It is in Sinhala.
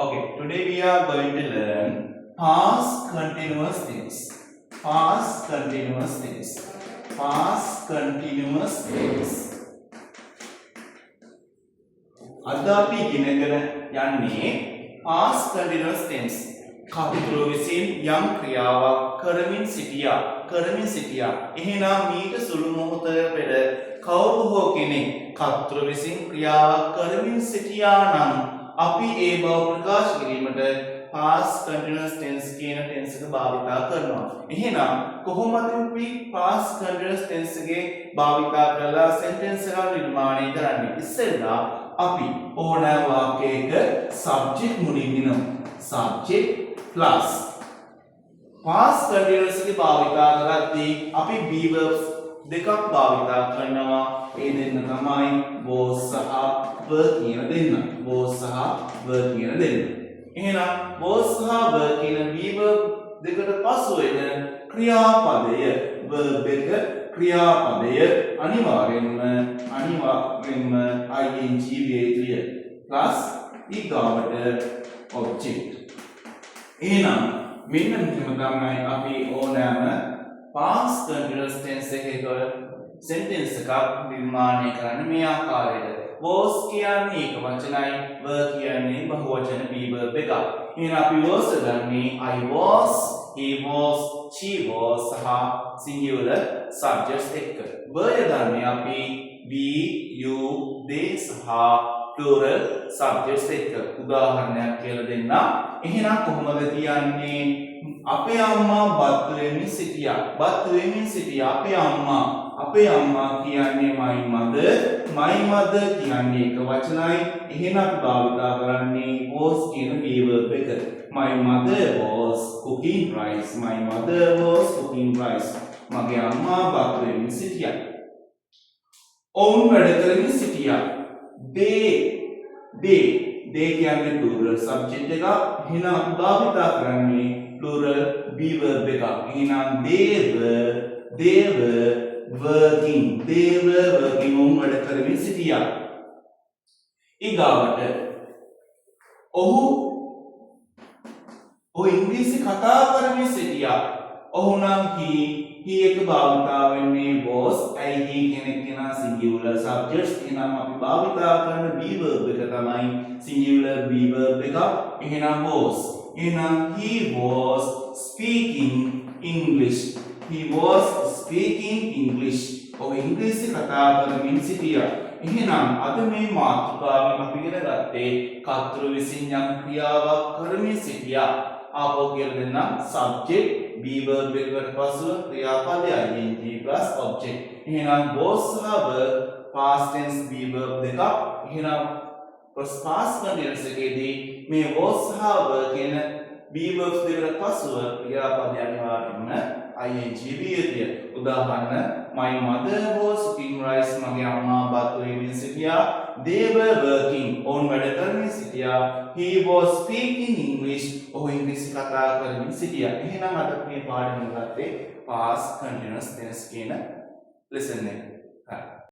Okay, today we are going to learn past continuous tense. Past continuous tense. Past continuous tense. අද අපි ඉගෙනගෙන යන්නේ past continuous tense. කවුරු විසින් යම් ක්‍රියාවක් කරමින් සිටියා. එහෙනම් මීට සුළු මොහොතක පෙර කවුරු හෝ කෙනෙක් කවුරු විසින් ක්‍රියාවක් කරමින් සිටියා නම් අපි ඒ බව ප්‍රකාශ කිරීමට past continuous tense කියන tense එක භාවිතා කරනවා. එහෙනම් කොහොමද අපි past continuous tense එකේ භාවිතා කරලා sentence එක නිර්මාණය කරන්නේ? ඉස්සෙල්ලා අපි ඕනෑ වාක්‍යයක subject මුලින් දෙනවා. subject plus past continuous එකේ භාවිතා කරද්දී අපි be verbs දෙකක් භාවිතා කරනවා. ඒ දෙන්න තමයි was සහ were කියන දෙන්න. was සහ were කියන දෙන්න. එහෙනම් was සහ were කියන be verb දෙකට පසු වෙන ක්‍රියාපදය verb එක ක්‍රියාපදය අනිවාර්යෙන්ම ing වේතිය plus ඊගාවට object. එහෙනම් මෙන්න මෙතන තමයි අපි ඕනෑම past continuous tense එකක sentence එකක් නිර්මාණය කරන්න මේ ආකාරයට. was කියන්නේ එක වචනයි, were කියන්නේ බහු වචන be verb එකක්. එහෙනම් අපි was ගන්නේ I was, he was, she was සහ singular subjects එක්ක. were ගන්නේ අපි we, you, they සහ plural subjects එක්ක. උදාහරණයක් කියලා දෙන්න. එහෙනම් කොහොමද කියන්නේ? අපේ අම්මා බත් වෙමින් සිටියා. අපේ අම්මා කියන්නේ my mother කියන්නේ එක වචනයි. එහෙනම් අපි භාවිතා කරන්නේ was කියන verb එක. my mother was cooking rice. මගේ අම්මා බත් වෙමින් සිටියා. ඔවුන් වැඩ කරමින් සිටියා. they කියන්නේ plural subject එක. එහෙනම් අපි භාවිතා කරන්නේ plural be verb එක. එහෙනම් they were working. ඔවුන් වැඩ කරමින් සිටියා. ඊගාවට ඔහු ඉංග්‍රීසි කතා කරමින් සිටියා. ඔහු නම් he එක භාවිතා වෙන්නේ was. he කෙනෙක් කෙනා singular subjects. එහෙනම් අපි භාවිතා කරන be verb එක තමයි singular be verb එක. එහෙනම් was. එහෙනම් he was speaking English. ඔහු ඉංග්‍රීසි කතා කරමින් සිටියා. එහෙනම් අද මේ මාතෘකාවෙන් අපි ඉගෙන ගත්තේ කර්තෘ විසින් යම් ක්‍රියාවක් කරමින් සිටියා. ආපහු කියලා දෙන්නම් subject be verb එකට පසුව ක්‍රියාපදය ing plus object. එහෙනම් was සහ were past tense be verb දෙකක්. එහෙනම් past continuous එකේදී මේ was සහ were කියන be verbs දෙකට පසුව ක්‍රියාපදය අනිවාර්යයෙන්ම ing වේතිය. උදාහරණ my mother was cooking rice. මගේ අම්මා බත් වෙමින් සිටියා. they were working. ඔවුන් වැඩ කරමින් සිටියා. he was speaking English. ඔහු ඉංග්‍රීසි කතා කරමින් සිටියා. එහෙනම් අද මේ පාඩම ගත්තේ past continuous tense කියන lesson එක.